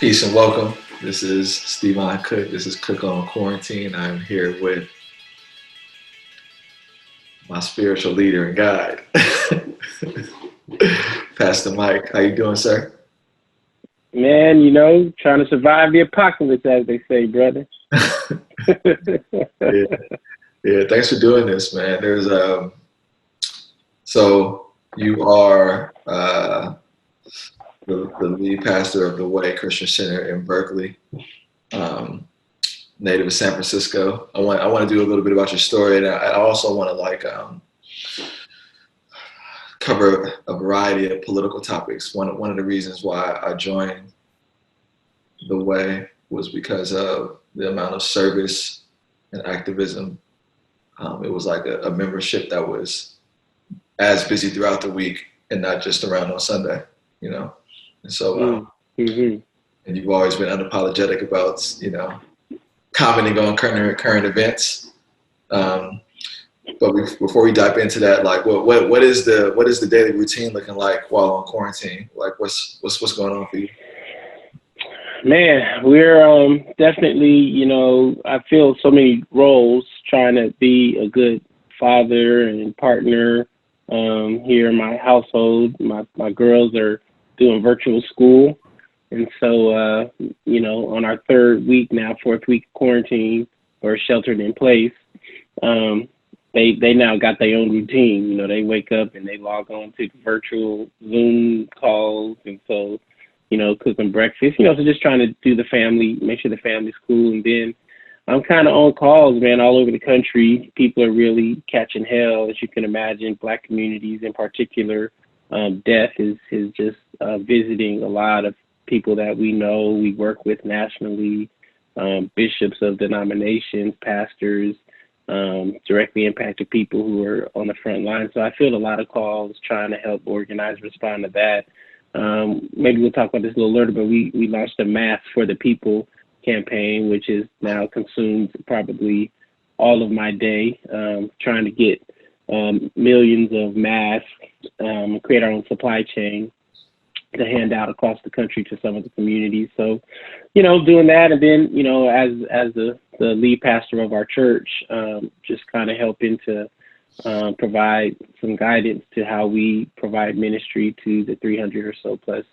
Peace and welcome. This is Stevon Cook. This is Cook on Quarantine. I'm here with my spiritual leader and guide, Pastor Mike. How you doing, sir? Man, trying to survive the apocalypse, as they say, brother. Yeah, yeah. Thanks for doing this, man. So you are the lead pastor of the Way Christian Center in Berkeley, native of San Francisco. I want to do a little bit about your story, and I also want to cover a variety of political topics. One of the reasons why I joined the Way was because of the amount of service and activism. It was like a membership that was as busy throughout the week and not just around on Sunday, And so, and you've always been unapologetic about, commenting on current events. But before we dive into that, what is the daily routine looking like while on quarantine? Like, what's going on for you? Man, we're definitely, I feel so many roles trying to be a good father and partner here in my household. My girls are doing virtual school. And so, on our fourth week of quarantine or sheltered in place, they now got their own routine. They wake up and they log on to virtual Zoom calls. And so, cook them breakfast, so just trying to do make sure the family's cool. And then I'm kind of on calls, man, all over the country. People are really catching hell, as you can imagine, Black communities in particular. Death is just visiting a lot of people that we know, we work with nationally, bishops of denominations, pastors, directly impacted people who are on the front line. So I feel a lot of calls trying to help organize, respond to that. Maybe we'll talk about this a little later, but we launched a Mask for the People campaign, which is now consumed probably all of my day, trying to get millions of masks, create our own supply chain to hand out across the country to some of the communities. So, doing that, and then, as the lead pastor of our church, just kind of helping to provide some guidance to how we provide ministry to the 300 or so plus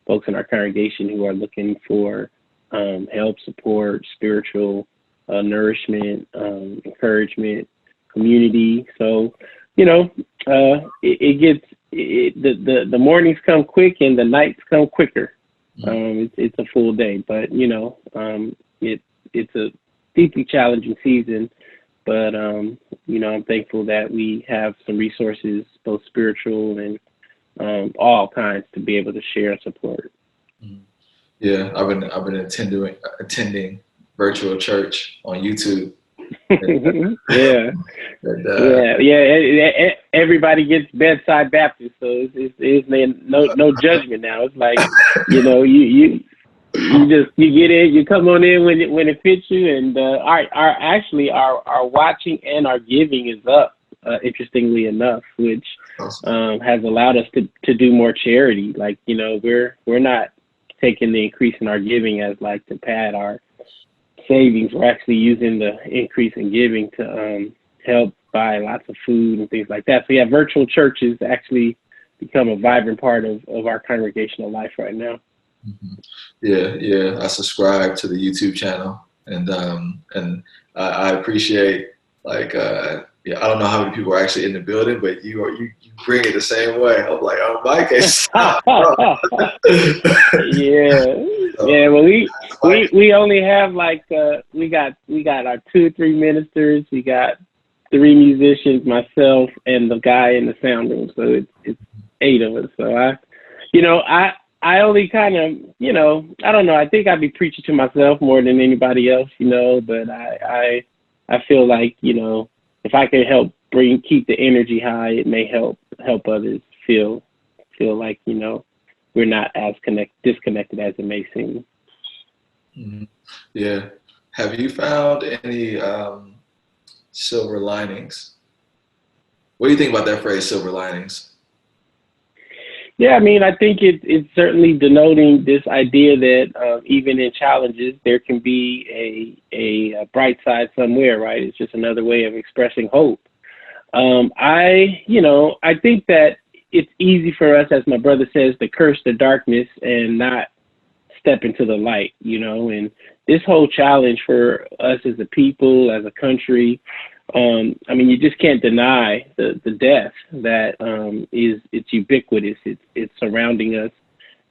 folks in our congregation who are looking for help, support, spiritual nourishment, encouragement, community. So, the mornings come quick and the nights come quicker. It's a full day, but it's a deeply challenging season. But I'm thankful that we have some resources, both spiritual and all kinds, to be able to share and support. Yeah, I've been attending virtual church on YouTube. Yeah. Everybody gets bedside Baptist, so it's no judgment now. It's like you get in, you come on in when it fits you, and our watching and our giving is up. Interestingly enough, which has allowed us to do more charity. Like, we're not taking the increase in our giving as like to pad our savings. We're actually using the increase in giving to help buy lots of food and things like that. So yeah, virtual churches actually become a vibrant part of our congregational life right now. Mm-hmm. Yeah. I subscribe to the YouTube channel, and I appreciate I don't know how many people are actually in the building, but you bring it the same way. I'm like, oh, Mike is Yeah. Well, we only have we got our 2 or 3 ministers, we got 3 musicians, myself, and the guy in the sound room. So it's 8 of us. So I only kind of, I don't know. I think I'd be preaching to myself more than anybody else, but I feel like, if I can help keep the energy high, it may help others feel like, we're not as disconnected as it may seem. Mm-hmm. Yeah. Have you found any silver linings? What do you think about that phrase, silver linings? Yeah, I mean, I think it's certainly denoting this idea that even in challenges, there can be a bright side somewhere, right? It's just another way of expressing hope. I think that it's easy for us, as my brother says, to curse the darkness and not step into the light, and this whole challenge for us as a people, as a country, I mean, you just can't deny the death that it's ubiquitous. It's surrounding us.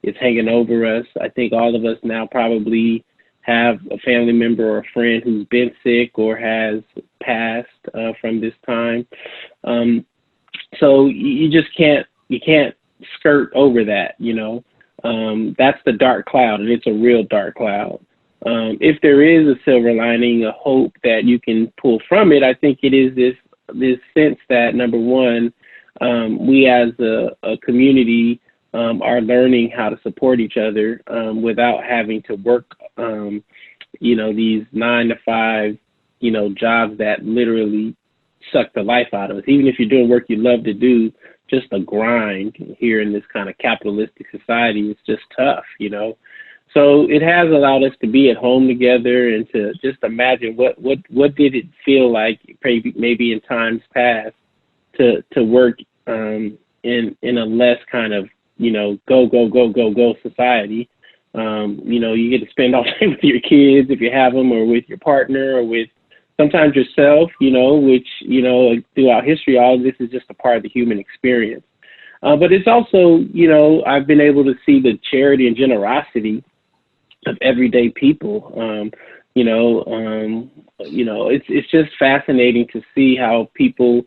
It's hanging over us. I think all of us now probably have a family member or a friend who's been sick or has passed from this time. So you just can't skirt over that, that's the dark cloud, and it's a real dark cloud. If there is a silver lining, a hope that you can pull from it, I think it is this sense that, number one, we as a community are learning how to support each other without having to work, these 9 to 5, jobs that literally suck the life out of us. Even if you're doing work you love to do, just a grind here in this kind of capitalistic society is just tough, So it has allowed us to be at home together and to just imagine what did it feel like maybe in times past to work in a less kind of go society. You get to spend all day with your kids if you have them, or with your partner, or with sometimes yourself. Which throughout history, all of this is just a part of the human experience. But it's also I've been able to see the charity and generosity of everyday people. It's just fascinating to see how people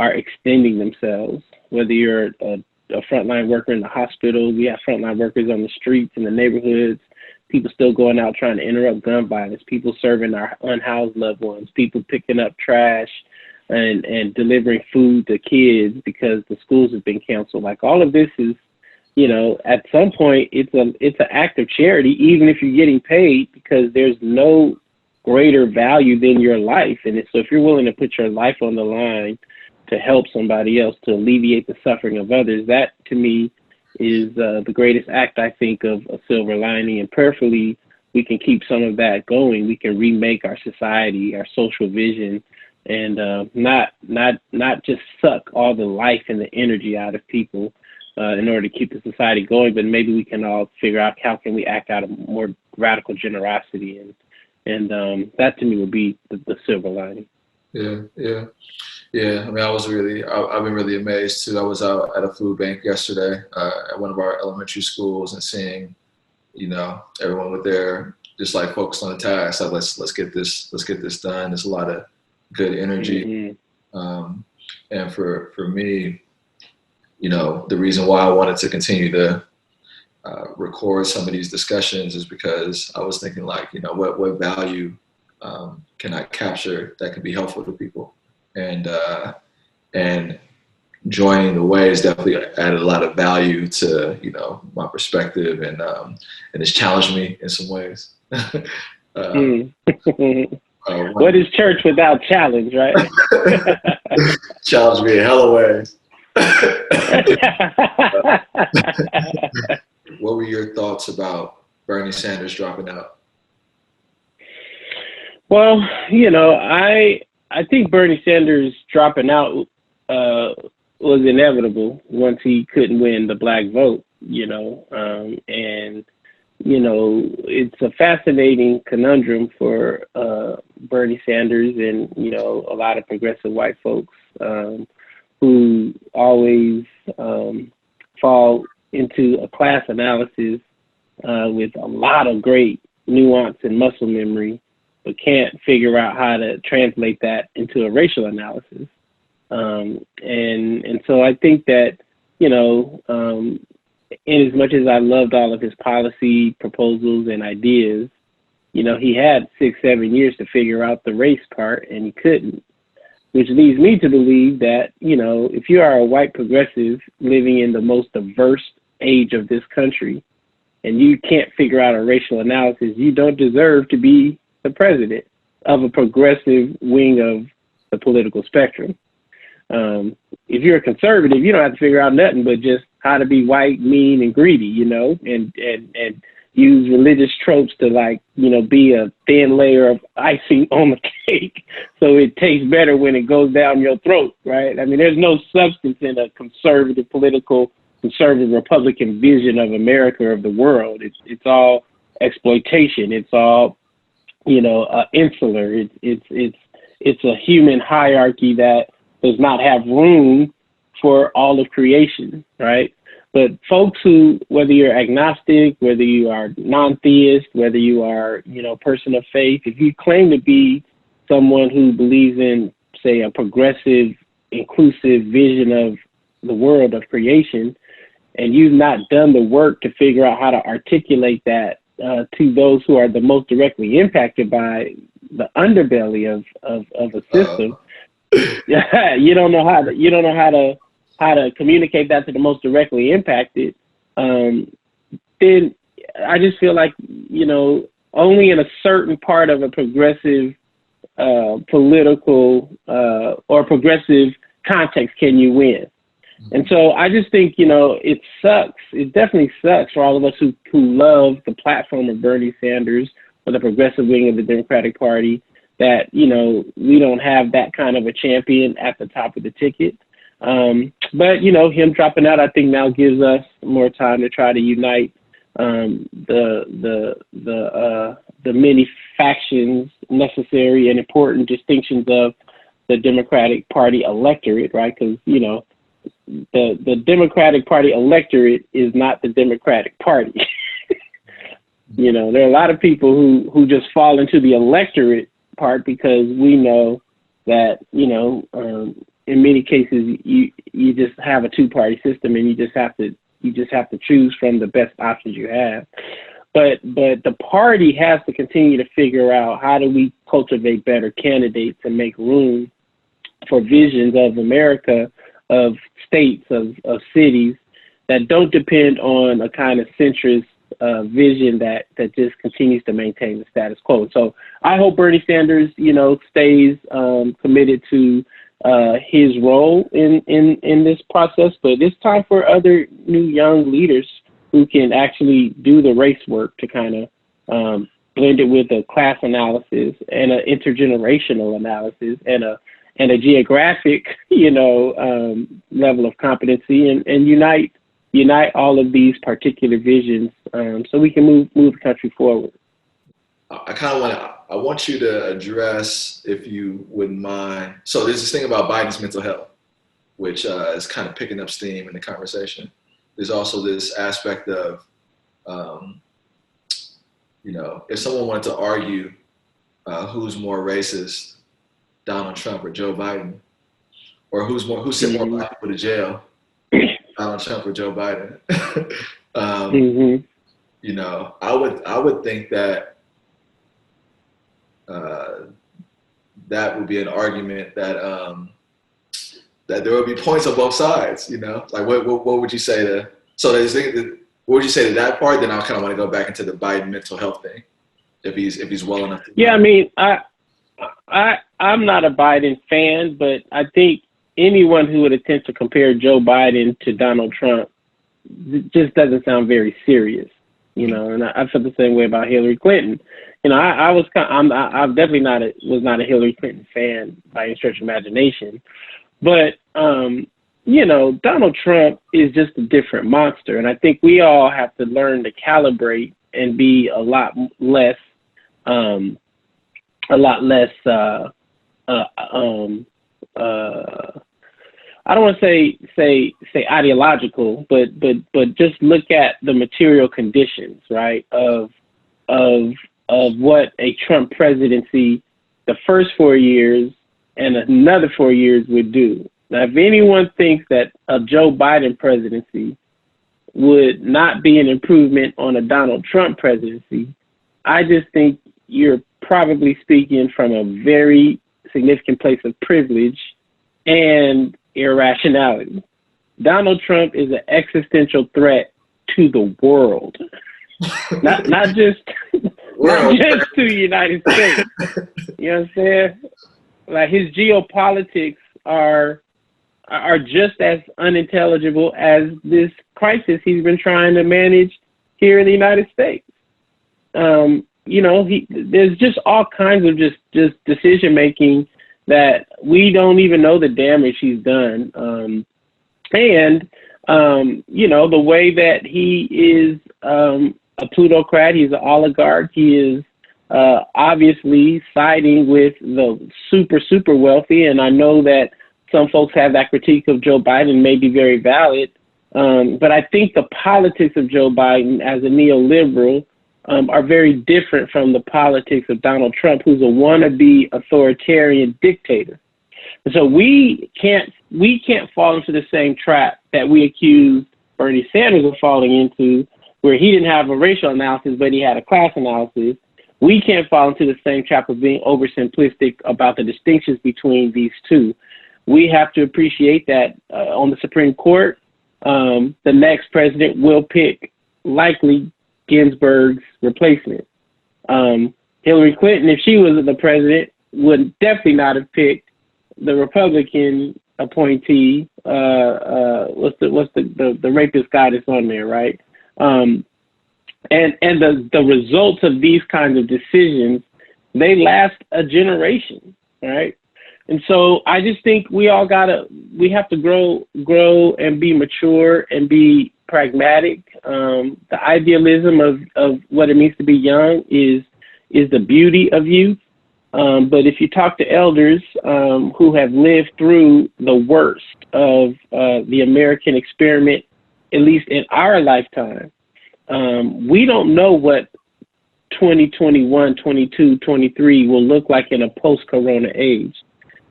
are extending themselves. Whether you're a frontline worker in the hospital, we have frontline workers on the streets in the neighborhoods, people still going out trying to interrupt gun violence, people serving our unhoused loved ones, people picking up trash and delivering food to kids because the schools have been canceled. Like, all of this is, at some point it's an act of charity, even if you're getting paid, because there's no greater value than your life. And so if you're willing to put your life on the line to help somebody else, to alleviate the suffering of others, that to me is the greatest act, I think, of a silver lining. And prayerfully, we can keep some of that going. We can remake our society, our social vision, and not just suck all the life and the energy out of people in order to keep the society going, but maybe we can all figure out how can we act out of more radical generosity, and that to me would be the silver lining. Yeah. I mean, I've been really amazed too. I was out at a food bank yesterday at one of our elementary schools, and seeing, everyone with their just like focused on the task. Like, let's get this done. There's a lot of good energy. Mm-hmm. And for me, the reason why I wanted to continue to record some of these discussions is because I was thinking, like, what value can I capture that can be helpful to people, and joining the way has definitely added a lot of value to my perspective, and it's challenged me in some ways. What is church without challenge, right? Challenged me in hella ways. What were your thoughts about Bernie Sanders dropping out? Well, I think Bernie Sanders dropping out was inevitable once he couldn't win the black vote, and it's a fascinating conundrum for Bernie Sanders and a lot of progressive white folks who always fall into a class analysis with a lot of great nuance and muscle memory, but can't figure out how to translate that into a racial analysis. And so I think that, in as much as I loved all of his policy proposals and ideas, he had 6-7 years to figure out the race part, and he couldn't, which leads me to believe that, if you are a white progressive living in the most diverse age of this country and you can't figure out a racial analysis, you don't deserve to be the president of a progressive wing of the political spectrum. If you're a conservative, you don't have to figure out nothing but just how to be white, mean, and greedy, you know, and use religious tropes to, like, you know, be a thin layer of icing on the cake so it tastes better when it goes down your throat, right? I mean, there's no substance in a conservative Republican vision of America or of the world. It's all exploitation. It's all, you know, insular. It's a human hierarchy that does not have room for all of creation, right? But folks who, whether you're agnostic, whether you are non-theist, whether you are, you know, person of faith, if you claim to be someone who believes in, say, a progressive, inclusive vision of the world of creation, and you've not done the work to figure out how to articulate that to those who are the most directly impacted by the underbelly of a system, you don't know how to communicate that to the most directly impacted, then I just feel like, you know, only in a certain part of a progressive political or progressive context can you win. And so I just think, you know, it sucks. It definitely sucks for all of us who love the platform of Bernie Sanders or the progressive wing of the Democratic Party that, you know, we don't have that kind of a champion at the top of the ticket. But, you know, him dropping out, I think now gives us more time to try to unite the many factions necessary and important distinctions of the Democratic Party electorate, right? Because, you know, the Democratic Party electorate is not the Democratic Party. You know, there are a lot of people who just fall into the electorate part because we know that, you know, in many cases you just have a two-party system and you just have to choose from the best options you have. But the party has to continue to figure out, how do we cultivate better candidates and make room for visions of America, of states, of cities that don't depend on a kind of centrist vision that just continues to maintain the status quo. So I hope Bernie Sanders, you know, stays committed to his role in this process. But it's time for other new young leaders who can actually do the race work to kind of blend it with a class analysis and an intergenerational analysis and a geographic, you know, level of competency, and unite all of these particular visions so we can move the country forward. I want you to address, if you wouldn't mind. So there's this thing about Biden's mental health, which is kind of picking up steam in the conversation. There's also this aspect of, you know, if someone wanted to argue who's more racist, Donald Trump or Joe Biden, or who sent more black people to jail, Donald Trump or Joe Biden. You know, I would think that that would be an argument that that there would be points on both sides. You know, like what would you say to? So what would you say to that part? Then I kind of want to go back into the Biden mental health thing, if he's well enough. Yeah, I mean, I'm not a Biden fan, but I think anyone who would attempt to compare Joe Biden to Donald Trump just doesn't sound very serious, you know. And I felt the same way about Hillary Clinton. You know, I'm definitely was not a Hillary Clinton fan by any stretch of imagination, but you know, Donald Trump is just a different monster, and I think we all have to learn to calibrate and be a lot less. I don't want to say ideological, but just look at the material conditions, right, of what a Trump presidency, the first 4 years and another 4 years would do. Now, if anyone thinks that a Joe Biden presidency would not be an improvement on a Donald Trump presidency, I just think you're probably speaking from a very significant place of privilege and irrationality. Donald Trump is an existential threat to the world, not just to the United States. You know what I'm saying? Like, his geopolitics are are just as unintelligible as this crisis he's been trying to manage here in the United States. There's just all kinds of just decision making that we don't even know the damage he's done. The way that he is a plutocrat, he's an oligarch, he is obviously siding with the super wealthy. And I know that some folks have that critique of Joe Biden may be very valid. But I think the politics of Joe Biden as a neoliberal are very different from the politics of Donald Trump, who's a wannabe authoritarian dictator. And so we can't fall into the same trap that we accused Bernie Sanders of falling into, where he didn't have a racial analysis, but he had a class analysis. We can't fall into the same trap of being oversimplistic about the distinctions between these two. We have to appreciate that on the Supreme Court, the next president will pick likely Ginsburg's replacement. Hillary Clinton, if she was the president, would definitely not have picked the Republican appointee. What's the rapist guy that's on there, right? And the results of these kinds of decisions, they last a generation, right? And so I just think we have to grow and be mature and be pragmatic. The idealism of what it means to be young is the beauty of youth. But if you talk to elders who have lived through the worst of the American experiment, at least in our lifetime, we don't know what 2021, 22, 23 will look like in a post-corona age.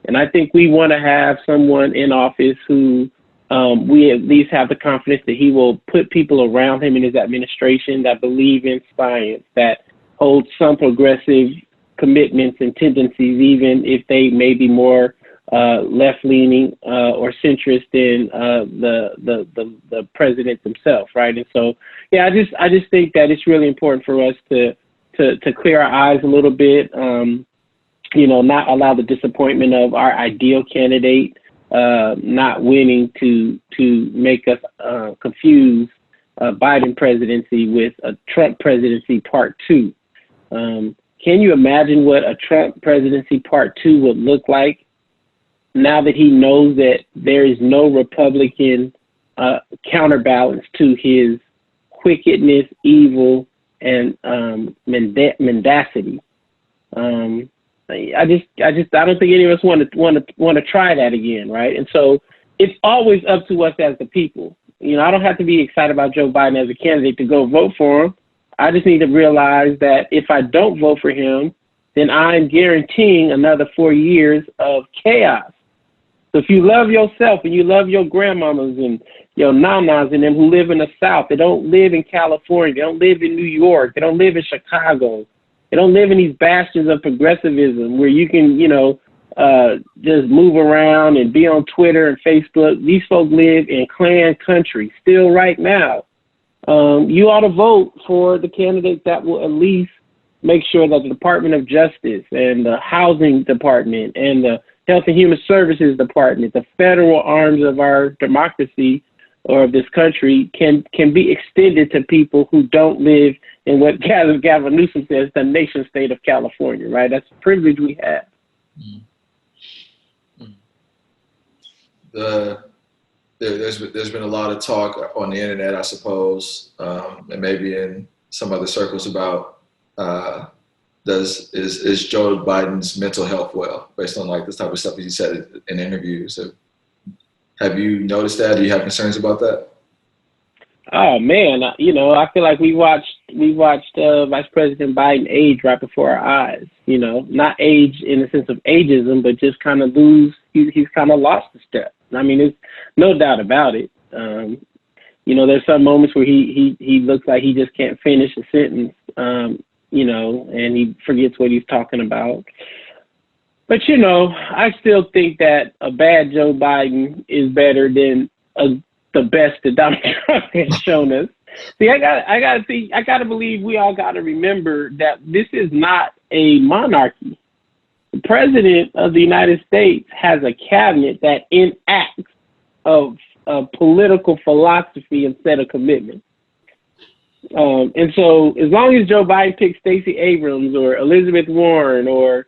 And I think we want to have someone in office who we at least have the confidence that he will put people around him in his administration that believe in science, that hold some progressive commitments and tendencies, even if they may be more left-leaning or centrist than the president himself, right? And so, yeah, I just think that it's really important for us to clear our eyes a little bit. Not allow the disappointment of our ideal candidate not winning to make us confuse Biden presidency with a Trump presidency part 2. Can you imagine what a Trump presidency part 2 would look like now that he knows that there is no Republican counterbalance to his wickedness, evil, and mendacity? I don't think any of us want to try that again, right? And so it's always up to us as the people. I don't have to be excited about Joe Biden as a candidate to go vote for him. I just need to realize that if I don't vote for him, then I'm guaranteeing another 4 years of chaos. So if you love yourself and you love your grandmamas and your nanas and them who live in the South, they don't live in California, they don't live in New York, they don't live in Chicago, they don't live in these bastions of progressivism where you can, just move around and be on Twitter and Facebook. These folks live in Klan country still right now. You ought to vote for the candidate that will at least make sure that the Department of Justice and the Housing Department and the Health and Human Services Department, the federal arms of our democracy or of this country, can be extended to people who don't live in what Gavin Newsom says, the nation state of California, right? That's a privilege we have. There's been a lot of talk on the internet, I suppose, and maybe in some other circles about is Joe Biden's mental health well, based on like this type of stuff he said in interviews. Have you noticed that? Do you have concerns about that? Oh man, I feel like we watched Vice President Biden age right before our eyes. Not age in the sense of ageism, but just kind of he's kind of lost the step. I mean, there's no doubt about it. There's some moments where he looks like he just can't finish a sentence, and he forgets what he's talking about. But, I still think that a bad Joe Biden is better than the best that Donald Trump has shown us. See, I gotta believe we all gotta remember that this is not a monarchy. The president of the United States has a cabinet that enacts of political philosophy instead of commitment. And so as long as Joe Biden picks Stacey Abrams or Elizabeth Warren or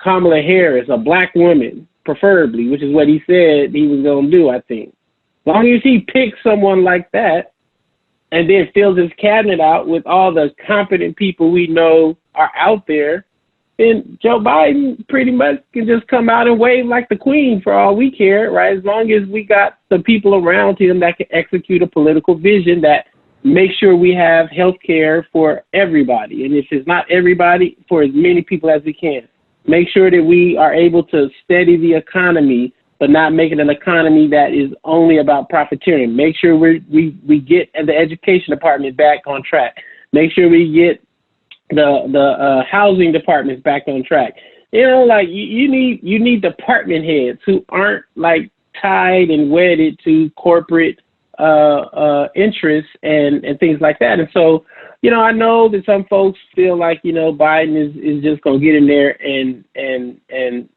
Kamala Harris, a black woman, preferably, which is what he said he was going to do, I think. As long as he picks someone like that and then fills his cabinet out with all the competent people we know are out there, then Joe Biden pretty much can just come out and wave like the queen for all we care, right? As long as we got the people around him that can execute a political vision that make sure we have health care for everybody. And if it's not everybody, for as many people as we can. Make sure that we are able to steady the economy, but not make it an economy that is only about profiteering. Make sure we get the education department back on track. Make sure we get the housing departments back on track. You know, like you need department heads who aren't like tied and wedded to corporate interests and things like that. And so, you know, I know that some folks feel like, you know, Biden is just going to get in there and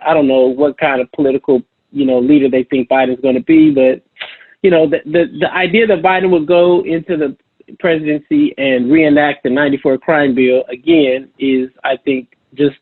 I don't know what kind of political, you know, leader they think Biden's going to be. But, you know, the idea that Biden would go into the presidency and reenact the 94 crime bill again is, I think, just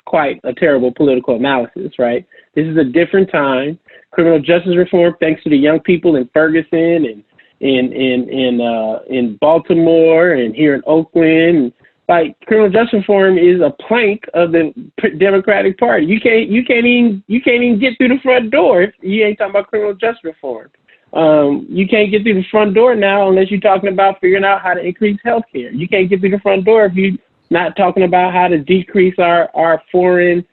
quite a terrible political analysis, right? This is a different time. Criminal justice reform, thanks to the young people in Ferguson and in Baltimore and here in Oakland, like criminal justice reform is a plank of the Democratic Party. You can't even get through the front door if you ain't talking about criminal justice reform. You can't get through the front door now unless you're talking about figuring out how to increase health care. You can't get through the front door if you're not talking about how to decrease our foreign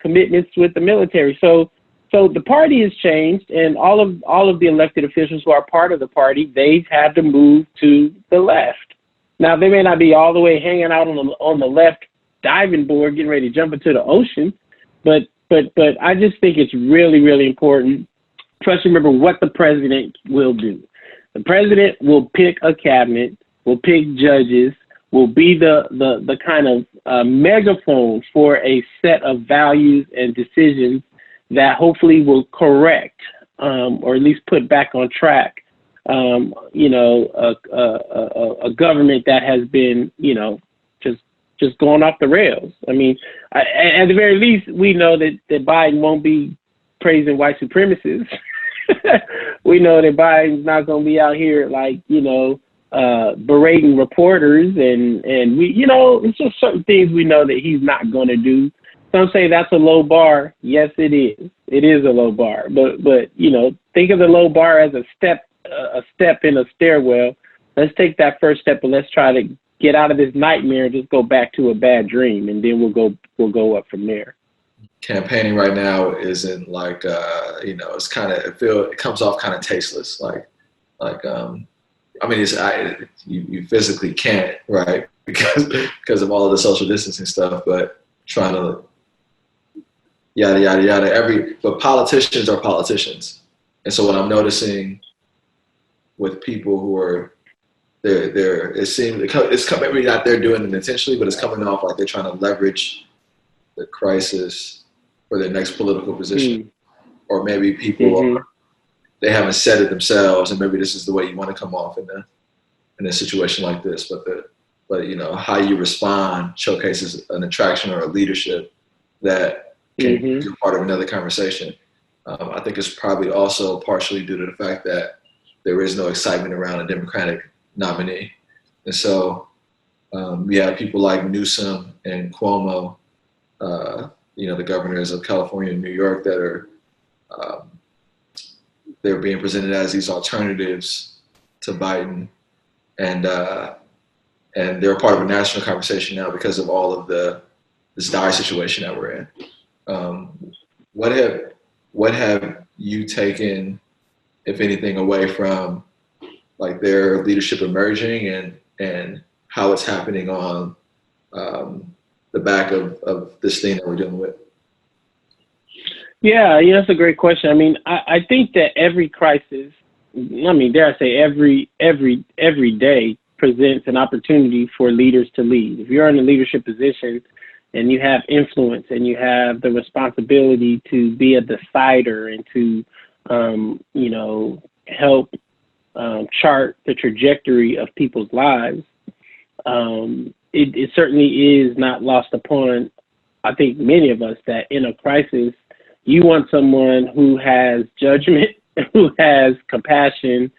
commitments with the military. So the party has changed, and all of the elected officials who are part of the party, they've had to move to the left. Now, they may not be all the way hanging out on the left diving board, getting ready to jump into the ocean, but I just think it's really, really important for us to remember what the president will do. The president will pick a cabinet, will pick judges, will be the kind of megaphone for a set of values and decisions that hopefully will correct or at least put back on track, you know, a government that has been, you know, just going off the rails. I mean, at the very least, we know that Biden won't be praising white supremacists. We know that Biden's not going to be out here like, you know, berating reporters and we, you know, it's just certain things we know that he's not going to do. Some say that's a low bar. Yes, it is. It is a low bar. But you know, think of the low bar as a step in a stairwell. Let's take that first step and let's try to get out of this nightmare and just go back to a bad dream, and then we'll go up from there. Campaigning right now isn't like you know, it's kind of it comes off kind of tasteless. Like I mean, you physically can't, right, because of all of the social distancing stuff, but trying to yada yada yada. But politicians are politicians, and so what I'm noticing with people who are it seems it's coming, maybe not they're doing it intentionally, but it's coming off like they're trying to leverage the crisis for their next political position, or maybe people they haven't said it themselves, and maybe this is the way you want to come off in a situation like this. But you know, how you respond showcases an attraction or a leadership that can be part of another conversation. I think it's probably also partially due to the fact that there is no excitement around a Democratic nominee, and so we have people like Newsom and Cuomo, you know, the governors of California and New York, that are they're being presented as these alternatives to Biden, and they're part of a national conversation now because of all of this dire situation that we're in. What have you taken, if anything, away from like their leadership emerging and how it's happening on the back of this thing that we're dealing with? Yeah, that's a great question. I mean, I think that every crisis, I mean, dare I say every day presents an opportunity for leaders to lead. If you're in a leadership position and you have influence and you have the responsibility to be a decider and to help chart the trajectory of people's lives, it certainly is not lost upon, I think, many of us that in a crisis, you want someone who has judgment, who has compassion,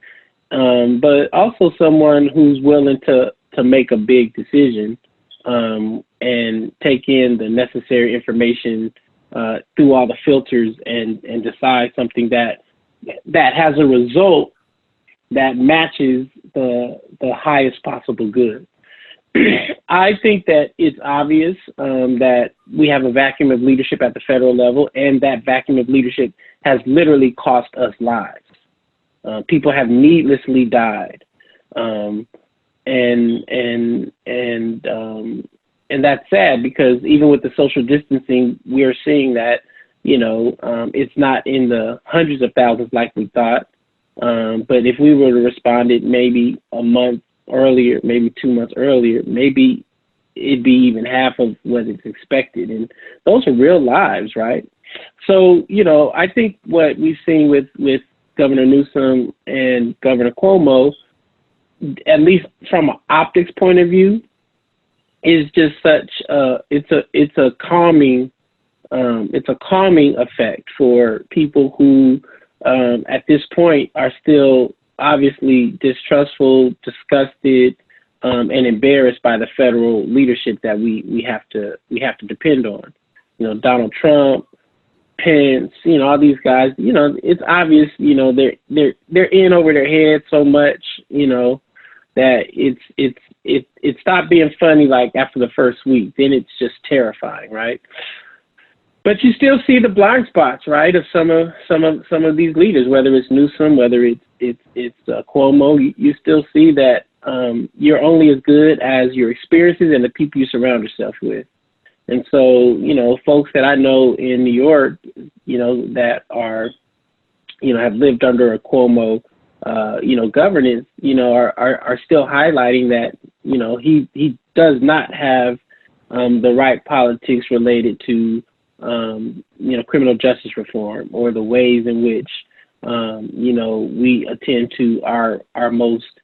but also someone who's willing to make a big decision and take in the necessary information through all the filters and decide something that has a result that matches the highest possible good. I think that it's obvious that we have a vacuum of leadership at the federal level, and that vacuum of leadership has literally cost us lives. People have needlessly died, and that's sad, because even with the social distancing, we are seeing that it's not in the hundreds of thousands like we thought. But if we were to respond it maybe a month earlier, maybe 2 months earlier, maybe it'd be even half of what is expected. And those are real lives, right? So, I think what we've seen with Governor Newsom and Governor Cuomo, at least from an optics point of view, is just such it's a calming effect for people who at this point are still obviously distrustful, disgusted, and embarrassed by the federal leadership that we have to depend on. Donald Trump, Pence, all these guys. It's obvious. They're in over their heads so much. That it stopped being funny like after the first week. Then it's just terrifying, right? But you still see the blind spots, right, of some of these leaders, whether it's Newsom, whether it's Cuomo. You still see that you're only as good as your experiences and the people you surround yourself with. And so, folks that I know in New York, that are, have lived under a Cuomo, governance, are still highlighting that, he does not have the right politics related to criminal justice reform, or the ways in which, we attend to our most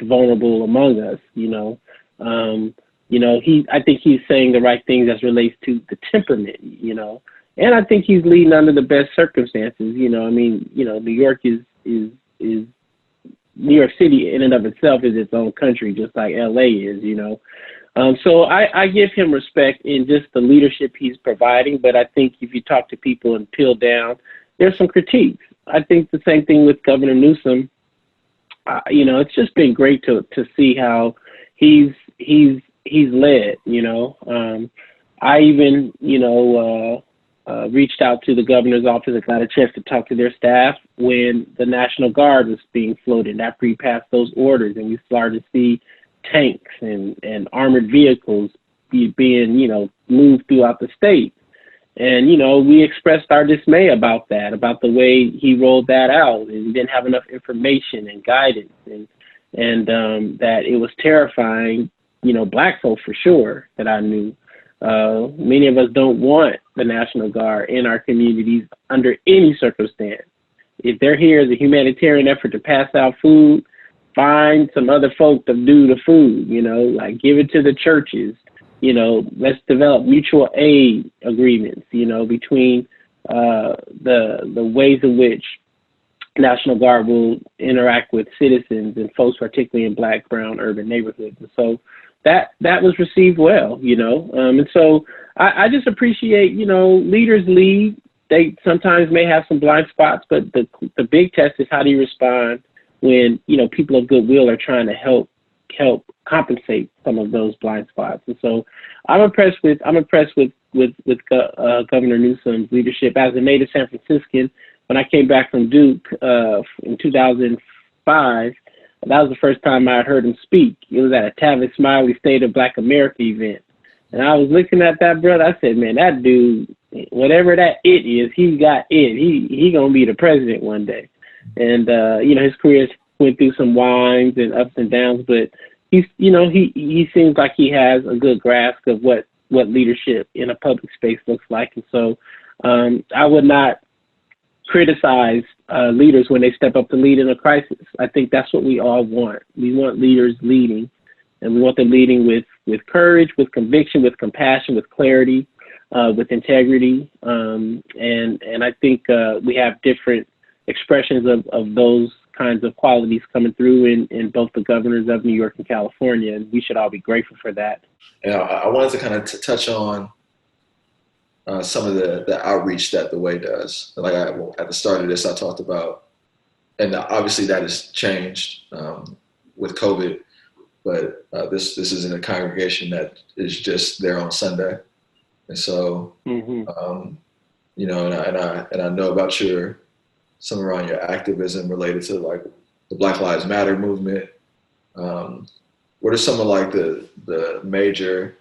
vulnerable among us. I think he's saying the right things as relates to the temperament, and I think he's leading under the best circumstances. New York is New York City in and of itself is its own country, just like LA is, So I give him respect in just the leadership he's providing, but I think if you talk to people and peel down, there's some critiques. I think the same thing with Governor Newsom. It's just been great to see how he's led. I even reached out to the governor's office and got a chance to talk to their staff when the National Guard was being floated after he passed those orders, and we started to see tanks and armored vehicles being moved throughout the state. And, we expressed our dismay about that, about the way he rolled that out, and he didn't have enough information and guidance, and that it was terrifying, Black folk for sure that I knew. Many of us don't want the National Guard in our communities under any circumstance. If they're here as a humanitarian effort to pass out food, find some other folk to do the food, like give it to the churches. Let's develop mutual aid agreements, between the ways in which National Guard will interact with citizens and folks, particularly in Black, brown, urban neighborhoods. And so that was received well, and so I just appreciate, leaders lead. They sometimes may have some blind spots, but the big test is how do you respond when, people of goodwill are trying to help compensate some of those blind spots. And so I'm impressed with Governor Newsom's leadership. As a native San Franciscan, when I came back from Duke in 2005, that was the first time I heard him speak. It was at a Tavis Smiley State of Black America event. And I was looking at that brother. I said, man, that dude, whatever that it is, he's got it. He gonna be the president one day. And his career went through some winds and ups and downs, but he seems like he has a good grasp of what leadership in a public space looks like. And so I would not criticize leaders when they step up to lead in a crisis. I think that's what we all want. We want leaders leading, and we want them leading with courage, with conviction, with compassion, with clarity, with integrity. And I think we have different expressions of those kinds of qualities coming through in both the governors of New York and California, and we should all be grateful for that. Yeah, I wanted to kind of touch on some of the outreach that the Way does. Like at the start of this, I talked about, and obviously that has changed with COVID, but this isn't a congregation that is just there on Sunday, and so you know, and I know about some around your activism related to like the Black Lives Matter movement. What are some of like the major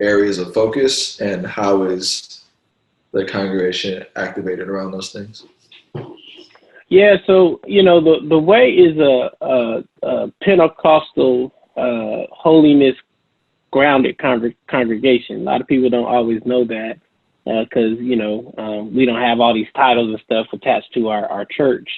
areas of focus, and how is the congregation activated around those things? Yeah, so you know, the Way is a Pentecostal holiness grounded congregation. A lot of people don't always know that because you know we don't have all these titles and stuff attached to our church.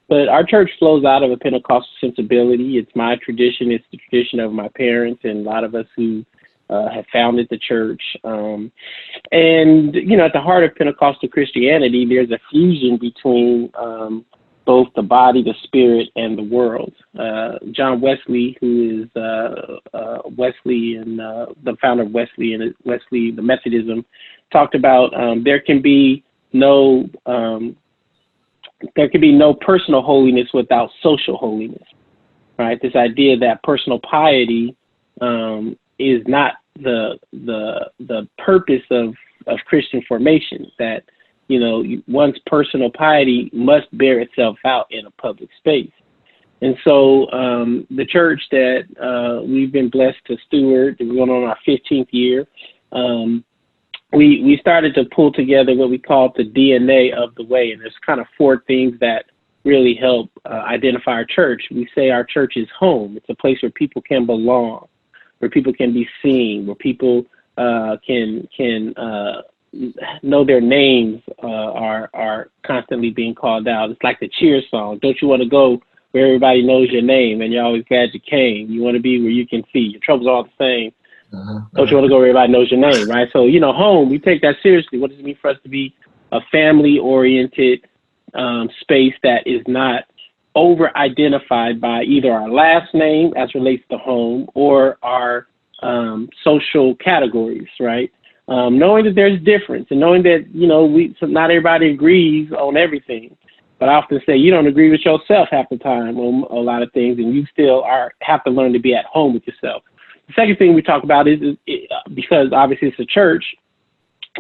But our church flows out of a Pentecostal sensibility. It's my tradition. It's the tradition of my parents and a lot of us who have founded the church. And, you know, at the heart of Pentecostal Christianity, there's a fusion between both the body, the spirit, and the world. John Wesley, who is Wesley and the founder of Wesley and the Methodism, talked about there can be no personal holiness without social holiness, right? This idea that personal piety is not the purpose of Christian formation, that, you know, one's personal piety must bear itself out in a public space. And so the church that we've been blessed to steward, we're going on our 15th year, we started to pull together what we call the DNA of the Way. And there's kind of 4 things that really help identify our church. We say our church is home. It's a place where people can belong, where people can be seen, where people can know their names are constantly being called out. It's like the cheer song. Don't you want to go where everybody knows your name and you're always glad you came? You want to be where you can see. Your trouble's all the same. Don't you want to go where everybody knows your name, right? So, you know, home, we take that seriously. What does it mean for us to be a family-oriented space that is not over-identified by either our last name as relates to home or our social categories, right? Knowing that there's difference and knowing that, you know, so not everybody agrees on everything. But I often say you don't agree with yourself half the time on a lot of things, and you still have to learn to be at home with yourself. The second thing we talk about is because obviously it's a church,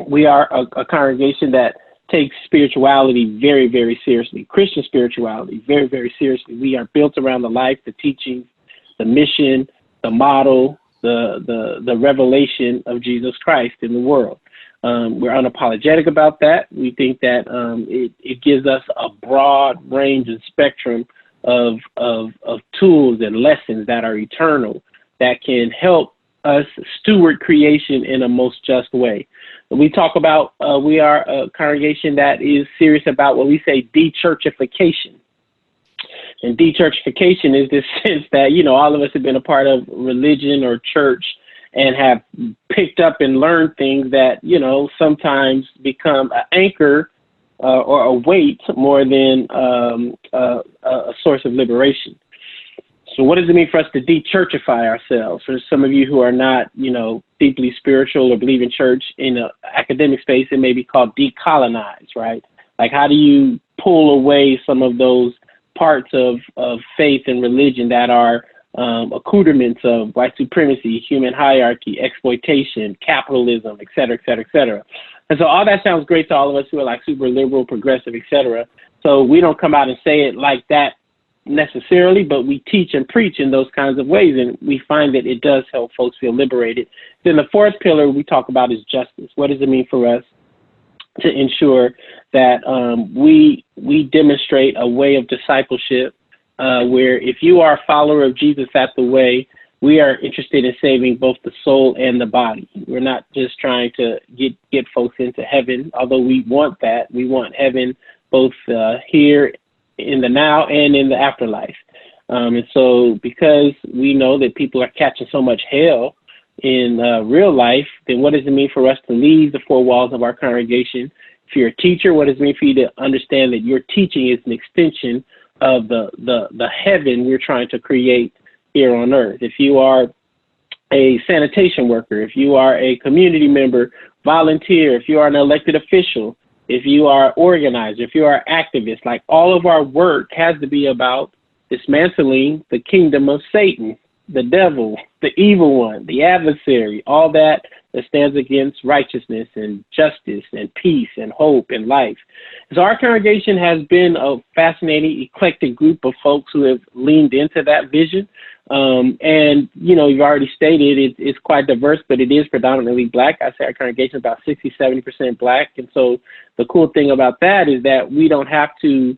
we are a congregation that takes spirituality very, very seriously, Christian spirituality very, very seriously. We are built around the life, the teachings, the mission, the model, the revelation of Jesus Christ in the world. We're unapologetic about that. We think that it gives us a broad range and spectrum of tools and lessons that are eternal, that can help us steward creation in a most just way. We talk about, we are a congregation that is serious about what we say de-churchification. And de-churchification is this sense that, you know, all of us have been a part of religion or church and have picked up and learned things that, you know, sometimes become an anchor or a weight more than a source of liberation. So what does it mean for us to de-churchify ourselves? For some of you who are not, you know, deeply spiritual or believe in church in an academic space, it may be called decolonize, right? Like, how do you pull away some of those parts of faith and religion that are accoutrements of white supremacy, human hierarchy, exploitation, capitalism, et cetera, et cetera, et cetera. And so all that sounds great to all of us who are like super liberal, progressive, et cetera. So we don't come out and say it like that necessarily, but we teach and preach in those kinds of ways, and we find that it does help folks feel liberated. Then the fourth pillar we talk about is justice. What does it mean for us to ensure that we demonstrate a way of discipleship where if you are a follower of Jesus at the Way, we are interested in saving both the soul and the body. We're not just trying to get folks into heaven, although we want that. We want heaven both here in the now and in the afterlife. And so because we know that people are catching so much hell in real life, then what does it mean for us to leave the four walls of our congregation? If you're a teacher, what does it mean for you to understand that your teaching is an extension of the heaven we're trying to create here on earth? If you are a sanitation worker, if you are a community member, volunteer, if you are an elected official, if you are an organizer, if you are an activist, like all of our work has to be about dismantling the kingdom of Satan, the devil, the evil one, the adversary, all that stands against righteousness and justice and peace and hope and life. So our congregation has been a fascinating, eclectic group of folks who have leaned into that vision. And, you know, you've already stated it's quite diverse, but it is predominantly Black. I say our congregation is about 60, 70% Black. And so the cool thing about that is that we don't have to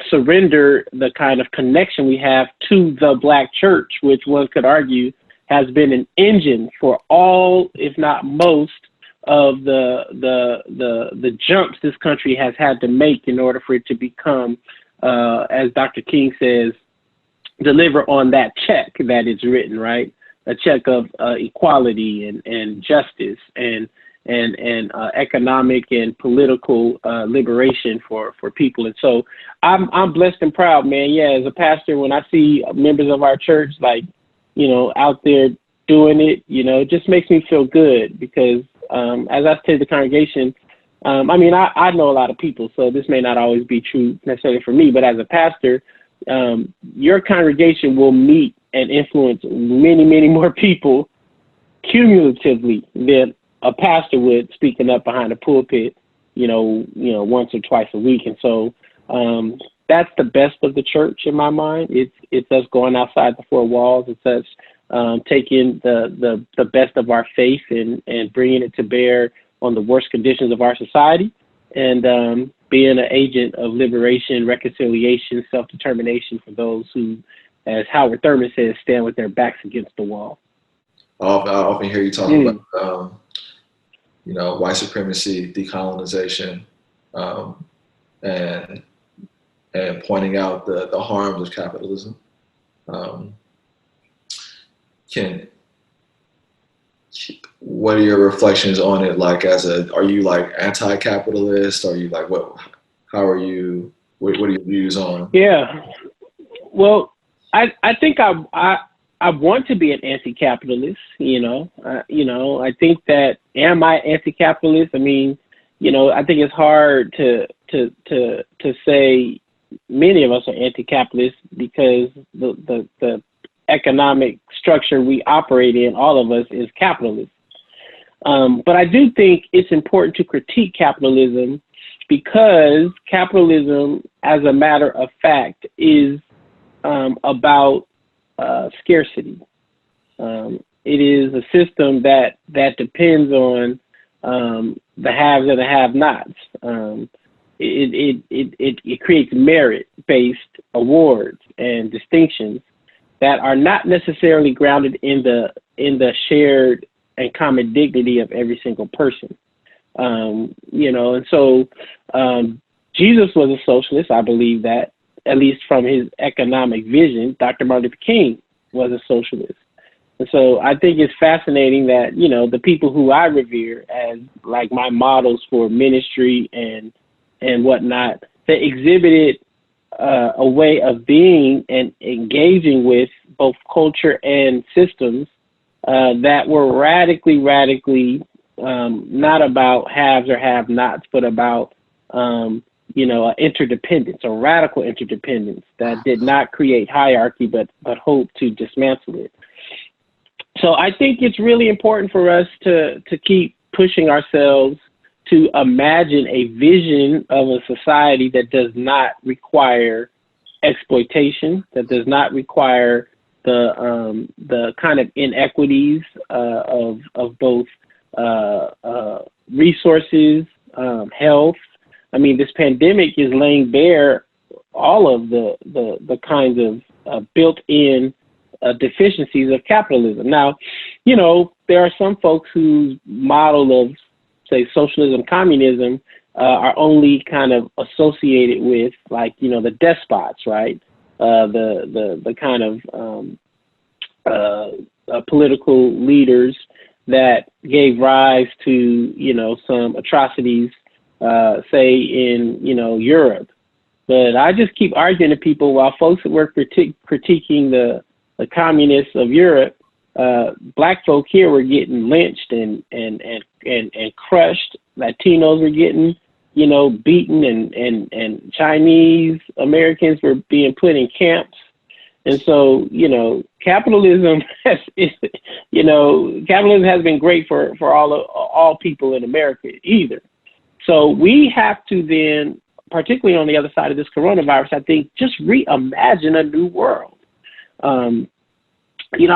surrender the kind of connection we have to the Black church, which one could argue has been an engine for all, if not most, of the jumps this country has had to make in order for it to become, as Dr. King says, deliver on that check that is written, right? A check of equality and justice and economic and political liberation for people. And so I'm blessed and proud, man. Yeah, as a pastor, when I see members of our church, like, you know, out there doing it, you know, it just makes me feel good because as I say to the congregation, I mean, I know a lot of people, so this may not always be true necessarily for me, but as a pastor, your congregation will meet and influence many, many more people cumulatively than a pastor would speaking up behind a pulpit, you know, once or twice a week. And so that's the best of the church in my mind. It's us going outside the four walls. It's us taking the best of our faith and bringing it to bear on the worst conditions of our society and being an agent of liberation, reconciliation, self-determination for those who, as Howard Thurman says, stand with their backs against the wall. I often hear you talking about, you know, white supremacy, decolonization, and pointing out the harms of capitalism. What are your reflections on it? Like, are you like anti-capitalist? Are you like, what are your views on? Yeah, well, I think I want to be an anti-capitalist, you know, I think that, am I anti-capitalist? I mean, you know, I think it's hard to say many of us are anti-capitalist because the economic structure we operate in, all of us, is capitalist. But I do think it's important to critique capitalism because capitalism, as a matter of fact, is about scarcity. It is a system that depends on the haves and the have-nots. It creates merit-based awards and distinctions that are not necessarily grounded in the shared and common dignity of every single person. You know, and so Jesus was a socialist. I believe that, at least from his economic vision. Dr. Martin Luther King was a socialist. And so I think it's fascinating that, you know, the people who I revere as like my models for ministry and whatnot, they exhibited a way of being and engaging with both culture and systems that were radically not about haves or have-nots, but about you know, interdependence, a radical interdependence that did not create hierarchy, but hoped to dismantle it. So I think it's really important for us to keep pushing ourselves to imagine a vision of a society that does not require exploitation, that does not require the kind of inequities of both resources, health. I mean, this pandemic is laying bare all of the kinds of built-in deficiencies of capitalism. Now, you know, there are some folks whose model of, say, socialism, communism are only kind of associated with, like, the despots, right? The kind of political leaders that gave rise to, some atrocities, say in, Europe. But I just keep arguing to people, while folks that were critiquing the communists of Europe, black folk here were getting lynched and crushed. Latinos were getting, beaten, and Chinese Americans were being put in camps. And so, capitalism capitalism has been great for all people in America either. So we have to then, particularly on the other side of this coronavirus, I think, just reimagine a new world. I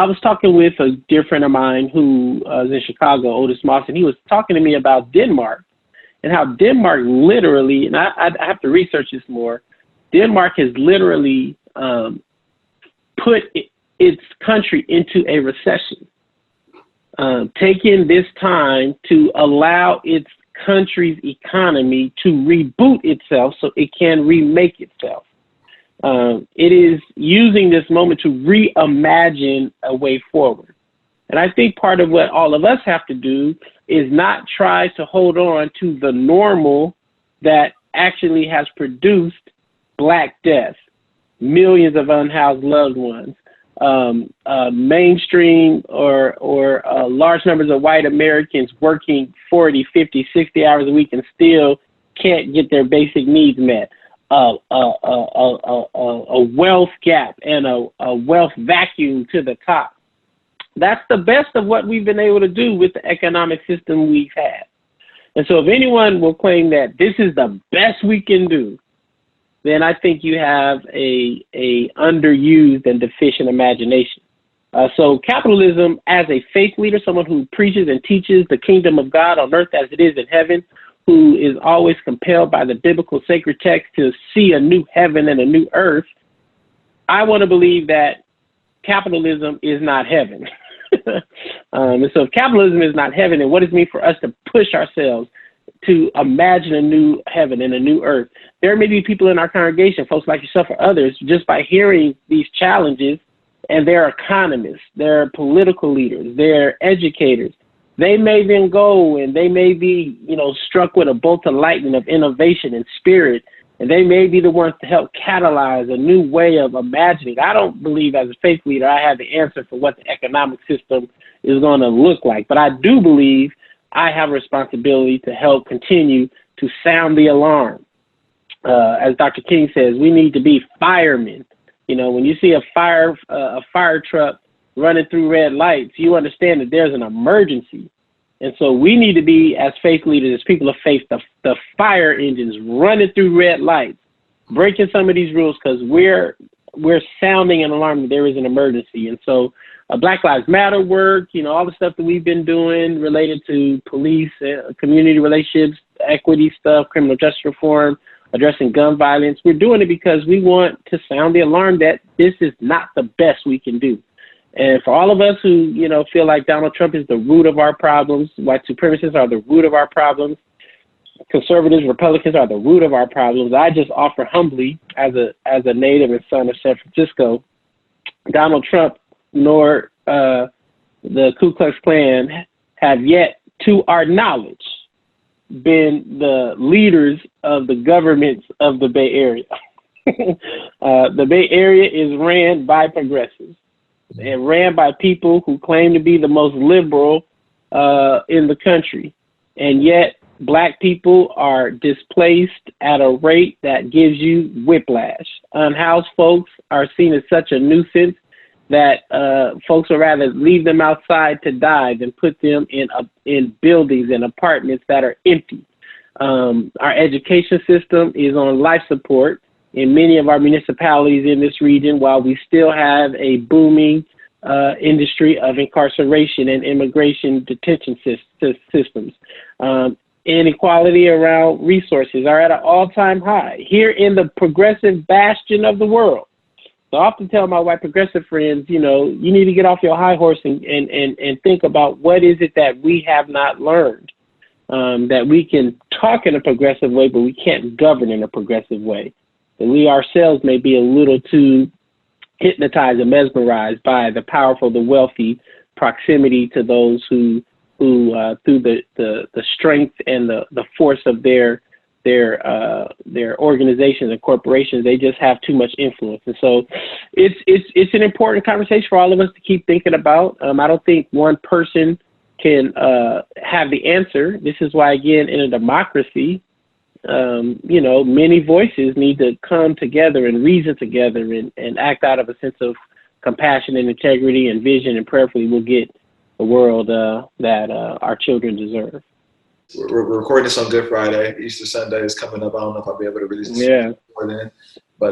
was talking with a dear friend of mine who is in Chicago, Otis Moss, and he was talking to me about Denmark and how Denmark literally, and I have to research this more, Denmark has literally put its country into a recession, taking this time to allow its country's economy to reboot itself so it can remake itself. It is using this moment to reimagine a way forward. And I think part of what all of us have to do is not try to hold on to the normal that actually has produced Black death, millions of unhoused loved ones, mainstream or large numbers of white Americans working 40, 50, 60 hours a week and still can't get their basic needs met. A wealth gap and a wealth vacuum to the top. That's the best of what we've been able to do with the economic system we've had. And so if anyone will claim that this is the best we can do, then I think you have a underused and deficient imagination. So capitalism, as a faith leader, someone who preaches and teaches the kingdom of God on earth as it is in heaven, who is always compelled by the biblical sacred text to see a new heaven and a new earth, I want to believe that capitalism is not heaven. And so if capitalism is not heaven, then what does it mean for us to push ourselves to imagine a new heaven and a new earth? There may be people in our congregation, folks like yourself or others, just by hearing these challenges, and they're economists, they're political leaders, they're educators. They may then go and they may be, struck with a bolt of lightning of innovation and spirit, and they may be the ones to help catalyze a new way of imagining. I don't believe as a faith leader I have the answer for what the economic system is going to look like, but I do believe I have a responsibility to help continue to sound the alarm. As Dr. King says, we need to be firemen. When you see a fire truck running through red lights, you understand that there's an emergency. And so we need to be, as faith leaders, as people of faith, the fire engines running through red lights, breaking some of these rules, because we're sounding an alarm that there is an emergency. And so Black Lives Matter work, all the stuff that we've been doing related to police, community relationships, equity stuff, criminal justice reform, addressing gun violence. We're doing it because we want to sound the alarm that this is not the best we can do. And for all of us who, feel like Donald Trump is the root of our problems, white supremacists are the root of our problems, conservatives, Republicans are the root of our problems, I just offer humbly, as a native and son of San Francisco, Donald Trump nor the Ku Klux Klan have yet, to our knowledge, been the leaders of the governments of the Bay Area. The Bay Area is ran by progressives and ran by people who claim to be the most liberal in the country. And yet Black people are displaced at a rate that gives you whiplash. Unhoused folks are seen as such a nuisance that folks would rather leave them outside to die than put them in buildings and apartments that are empty. Our education system is on life support in many of our municipalities in this region, while we still have a booming industry of incarceration and immigration detention systems. Inequality around resources are at an all-time high here in the progressive bastion of the world. So I often tell my white progressive friends, you need to get off your high horse and think about what is it that we have not learned. that we can talk in a progressive way, but we can't govern in a progressive way. That we ourselves may be a little too hypnotized and mesmerized by the powerful, the wealthy, proximity to those who through the strength and the force of their organizations and corporations, they just have too much influence. And so it's an important conversation for all of us to keep thinking about. I don't think one person can have the answer. This is why, again, in a democracy, many voices need to come together and reason together and act out of a sense of compassion and integrity and vision, and prayerfully we'll get the world that our children deserve. We're recording this on Good Friday. Easter Sunday is coming up. I don't know if I'll be able to release this before then. But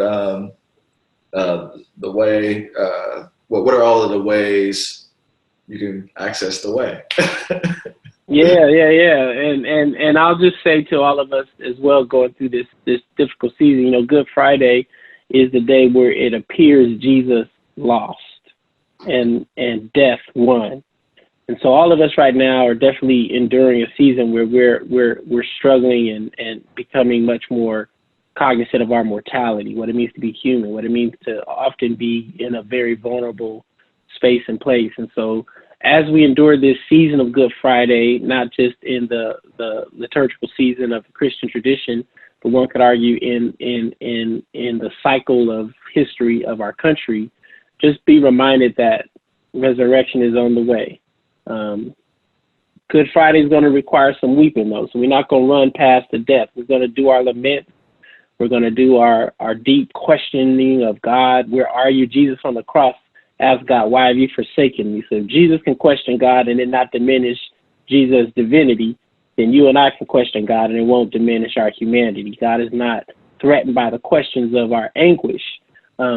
the way, what are all of the ways you can access the way? Yeah. And I'll just say to all of us as well, going through this difficult season, Good Friday is the day where it appears Jesus lost and death won. And so all of us right now are definitely enduring a season where we're struggling and becoming much more cognizant of our mortality, what it means to be human, what it means to often be in a very vulnerable space and place. And so as we endure this season of Good Friday, not just in the liturgical season of the Christian tradition, but one could argue in the cycle of history of our country, just be reminded that resurrection is on the way. Good Friday is going to require some weeping, though, so we're not going to run past the death. We're going to do our lament. We're going to do our deep questioning of God. Where are you? Jesus on the cross asked God, why have you forsaken me? So if Jesus can question God and it not diminish Jesus' divinity, then you and I can question God and it won't diminish our humanity. God is not threatened by the questions of our anguish.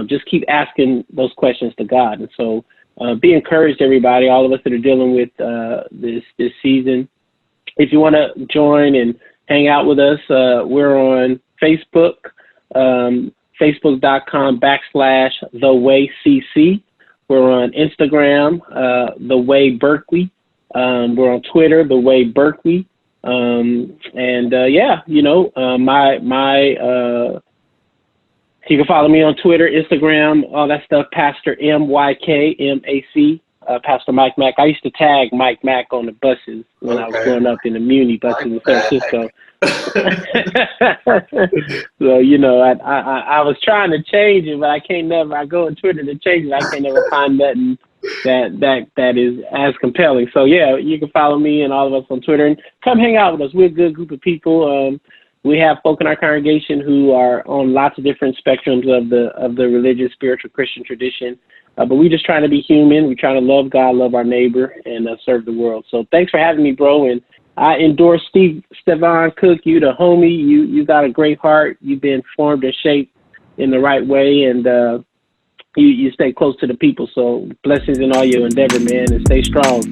Just keep asking those questions to God. And so be encouraged, everybody, all of us that are dealing with this season. If you want to join and hang out with us, we're on Facebook, facebook.com/TheWayCC. We're on Instagram, The Way Berkeley. We're on Twitter, The Way Berkeley. You can follow me on Twitter, Instagram, all that stuff, Pastor MYKMAC, Pastor Mike Mack. I used to tag Mike Mack on the buses when I was growing up in the Muni buses in San Francisco. So, I was trying to change it, but I go on Twitter to change it. I can't never find nothing that is as compelling. So, yeah, you can follow me and all of us on Twitter and come hang out with us. We're a good group of people. We have folk in our congregation who are on lots of different spectrums of the religious, spiritual, Christian tradition. But we're just trying to be human. We're trying to love God, love our neighbor, and serve the world. So thanks for having me, bro. And I endorse Stevan Cook. You the homie. You got a great heart. You've been formed and shaped in the right way, and you stay close to the people. So blessings in all your endeavor, man, and stay strong.